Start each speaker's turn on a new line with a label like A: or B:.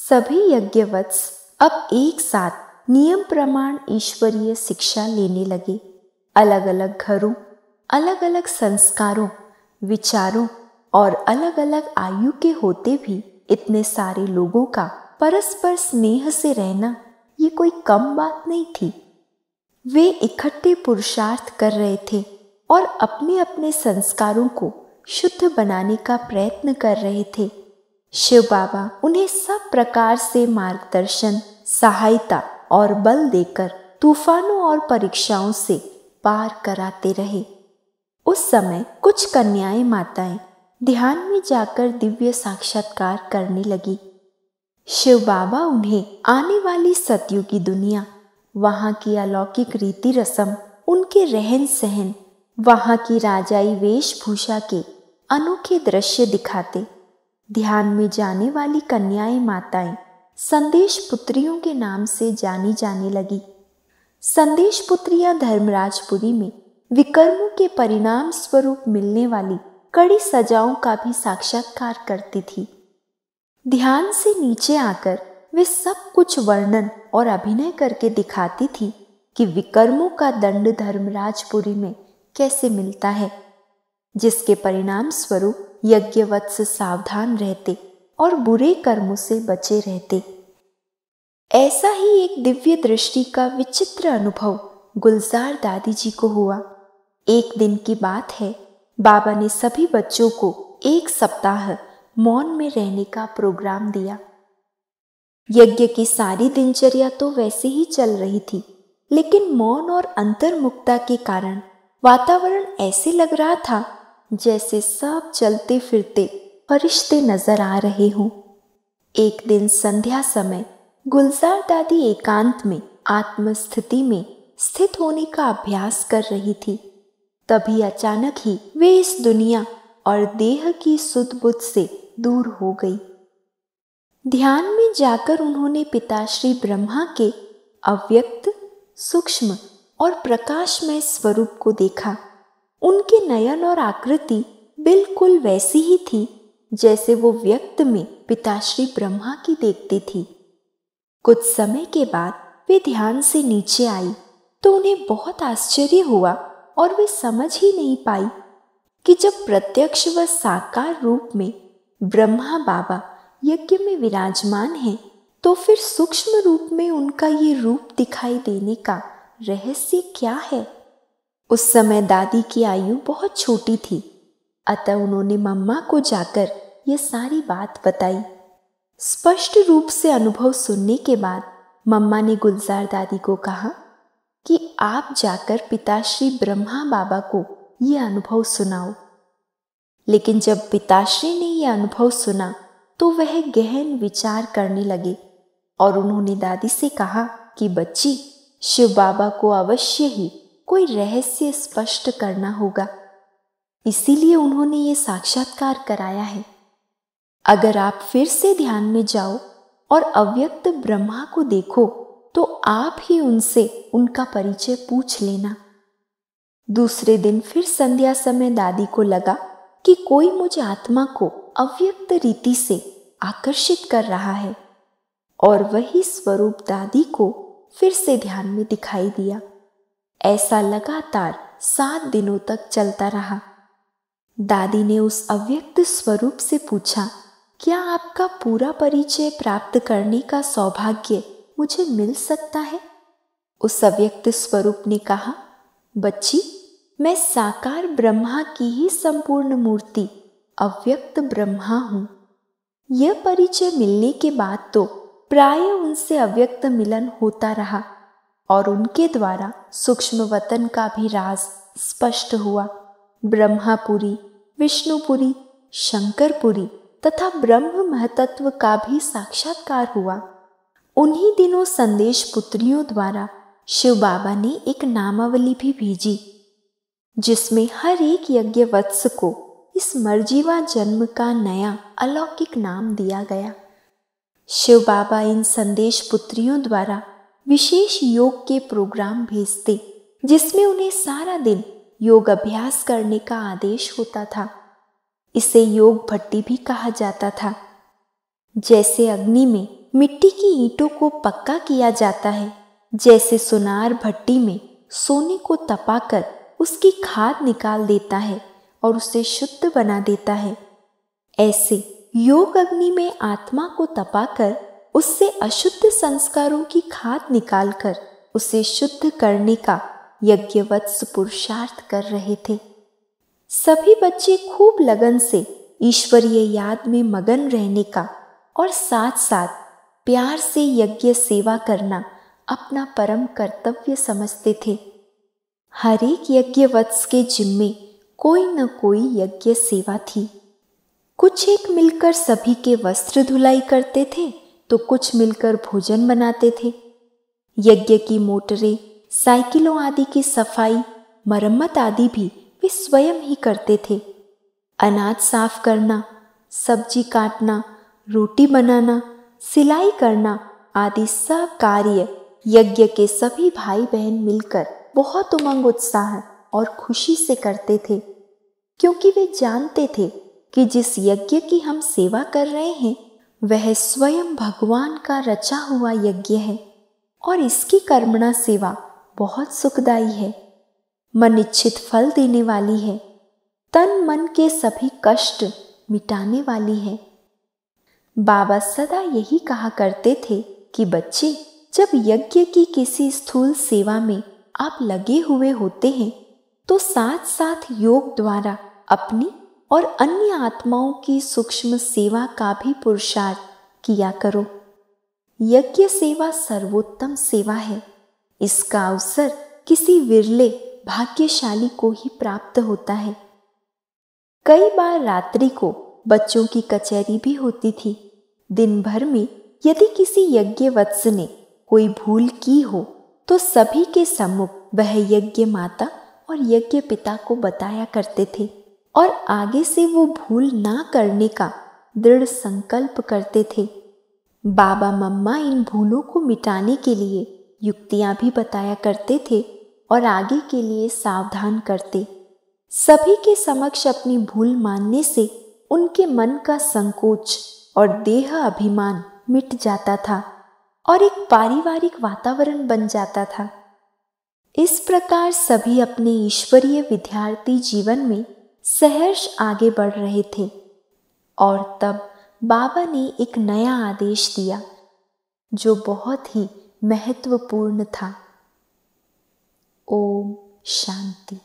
A: सभी यज्ञवत्स अब एक साथ नियम प्रमाण ईश्वरीय शिक्षा लेने लगे। अलग अलग घरों, अलग अलग संस्कारों, विचारों और अलग अलग आयु के होते भी इतने सारे लोगों का परस्पर स्नेह से रहना ये कोई कम बात नहीं थी। वे इकट्ठे पुरुषार्थ कर रहे थे और अपने अपने संस्कारों को शुद्ध बनाने का प्रयत्न कर रहे थे। शिव बाबा उन्हें सब प्रकार से मार्गदर्शन, सहायता और बल देकर तूफानों और परीक्षाओं से पार कराते रहे। उस समय कुछ कन्याएं माताएं ध्यान में जाकर दिव्य साक्षात्कार करने लगी। शिव बाबा उन्हें आने वाली सतयुगी दुनिया, वहां की अलौकिक रीति रस्म, उनके रहन सहन, वहां की राजाई वेशभूषा के अनोखे दृश्य दिखाते। ध्यान में जाने वाली कन्याएं माताएं संदेश पुत्रियों के नाम से जानी जाने लगी। संदेश पुत्रियां धर्मराजपुरी में विकर्मों के परिणाम स्वरूप मिलने वाली कड़ी सजाओं का भी साक्षात्कार करती थी। ध्यान से नीचे आकर वे सब कुछ वर्णन और अभिनय करके दिखाती थी कि विकर्मों का दंड धर्मराजपुरी में कैसे मिलता है, जिसके परिणाम स्वरूप यज्ञवत्स सावधान रहते और बुरे कर्मों से बचे रहते। ऐसा ही एक दिव्य दृष्टि का विचित्र अनुभव गुलजार दादी जी को हुआ। एक दिन की बात है, बाबा ने सभी बच्चों को एक सप्ताह मौन में रहने का प्रोग्राम दिया। यज्ञ की सारी दिनचर्या तो वैसे ही चल रही थी, लेकिन मौन और अंतर्मुखता के कारण वातावरण ऐसे लग रहा था जैसे सब चलते फिरते फरिश्ते नजर आ रहे हों। एक दिन संध्या समय गुलजार दादी एकांत में आत्मस्थिति में स्थित होने का अभ्यास कर रही थी। तभी अचानक ही वे इस दुनिया और देह की सुध बुध से दूर हो गई। ध्यान में जाकर उन्होंने पिताश्री ब्रह्मा के अव्यक्त, सूक्ष्म और प्रकाशमय स्वरूप को देखा। उनके नयन और आकृति बिल्कुल वैसी ही थी जैसे वो व्यक्त में पिताश्री ब्रह्मा की देखती थी। कुछ समय के बाद वे ध्यान से नीचे आई तो उन्हें बहुत आश्चर्य हुआ और वे समझ ही नहीं पाई कि जब प्रत्यक्ष व साकार रूप में ब्रह्मा बाबा यज्ञ में विराजमान हैं, तो फिर सूक्ष्म रूप में उनका ये रूप दिखाई देने का रहस्य क्या है। उस समय दादी की आयु बहुत छोटी थी, अतः उन्होंने मम्मा को जाकर ये सारी बात बताई। स्पष्ट रूप से अनुभव सुनने के बाद मम्मा ने गुलजार दादी को कहा कि आप जाकर पिताश्री ब्रह्मा बाबा को ये अनुभव सुनाओ। लेकिन जब पिताश्री ने ये अनुभव सुना तो वह गहन विचार करने लगे और उन्होंने दादी से कहा कि बच्ची, शिव बाबा को अवश्य ही कोई रहस्य स्पष्ट करना होगा, इसीलिए उन्होंने ये साक्षात्कार कराया है। अगर आप फिर से ध्यान में जाओ और अव्यक्त ब्रह्मा को देखो तो आप ही उनसे उनका परिचय पूछ लेना। दूसरे दिन फिर संध्या समय दादी को लगा कि कोई मुझे आत्मा को अव्यक्त रीति से आकर्षित कर रहा है, और वही स्वरूप दादी को फिर से ध्यान में दिखाई दिया। ऐसा लगातार 7 दिनों तक चलता रहा। दादी ने उस अव्यक्त स्वरूप से पूछा, क्या आपका पूरा परिचय प्राप्त करने का सौभाग्य मुझे मिल सकता है? उस अव्यक्त स्वरूप ने कहा, बच्ची, मैं साकार ब्रह्मा की ही संपूर्ण मूर्ति अव्यक्त ब्रह्मा हूँ। यह परिचय मिलने के बाद तो प्राय उनसे अव्यक्त मिलन होता रहा और उनके द्वारा सूक्ष्म वतन का भी राज स्पष्ट हुआ। ब्रह्मापुरी, विष्णुपुरी, शंकरपुरी तथा ब्रह्म महतत्व का भी साक्षात्कार हुआ। उन्हीं दिनों संदेश पुत्रियों द्वारा शिव बाबा ने एक नामावली भी भेजी, जिसमें हर एक यज्ञ वत्स को इस मर्जीवा जन्म का नया अलौकिक नाम दिया गया। शिव बाबा इन संदेश पुत्रियों द्वारा विशेष योग के प्रोग्राम भेजते, जिसमें उन्हें सारा दिन योग अभ्यास करने का आदेश होता था। इसे योग भट्टी भी कहा जाता था। जैसे अग्नि में मिट्टी की ईंटों को पक्का किया जाता है, जैसे सुनार भट्टी में सोने को तपाकर उसकी खाद निकाल देता है और उसे शुद्ध बना देता है। ऐसे योग अग्नि में आत्मा को तपाकर उससे अशुद्ध संस्कारों की खाद निकालकर उसे शुद्ध करने का यज्ञवत्स पुरुषार्थ कर रहे थे। सभी बच्चे खूब लगन से ईश्वरीय याद में मगन रहने का और साथ साथ प्यार से यज्ञ सेवा करना अपना परम कर्तव्य समझते थे। हर एक यज्ञवत्स के जिम्मे कोई न कोई यज्ञ सेवा थी। कुछ एक मिलकर सभी के वस्त्र धुलाई करते थे तो कुछ मिलकर भोजन बनाते थे। यज्ञ की मोटरें, साइकिलों आदि की सफाई, मरम्मत आदि भी वे स्वयं ही करते थे। अनाज साफ करना, सब्जी काटना, रोटी बनाना, सिलाई करना आदि सब कार्य यज्ञ के सभी भाई बहन मिलकर बहुत उमंग, उत्साह और खुशी से करते थे, क्योंकि वे जानते थे कि जिस यज्ञ की हम सेवा कर रहे हैं वह स्वयं भगवान का रचा हुआ यज्ञ है और इसकी कर्मणा सेवा बहुत सुखदायी है, मन इच्छित फल देने वाली है, तन मन के सभी कष्ट मिटाने वाली है। बाबा सदा यही कहा करते थे कि बच्चे, जब यज्ञ की किसी स्थूल सेवा में आप लगे हुए होते हैं तो साथ साथ योग द्वारा अपनी और अन्य आत्माओं की सूक्ष्म सेवा का भी पुरुषार्थ किया करो। यज्ञ सेवा सर्वोत्तम सेवा है। इसका अवसर किसी विरले भाग्यशाली को ही प्राप्त होता है। कई बार रात्रि को बच्चों की कचहरी भी होती थी। दिन भर में यदि किसी यज्ञवत्स ने कोई भूल की हो तो सभी के सम्मुख वह यज्ञ माता और यज्ञ पिता को बताया करते थे और आगे से वो भूल ना करने का दृढ़ संकल्प करते थे। बाबा मम्मा इन भूलों को मिटाने के लिए युक्तियां भी बताया करते थे और आगे के लिए सावधान करते। सभी के समक्ष अपनी भूल मानने से उनके मन का संकोच और देह अभिमान मिट जाता था और एक पारिवारिक वातावरण बन जाता था। इस प्रकार सभी अपने ईश्वरीय विद्यार्थी जीवन में सहर्ष आगे बढ़ रहे थे और तब बाबा ने एक नया आदेश दिया जो बहुत ही महत्वपूर्ण था। ओम शांति।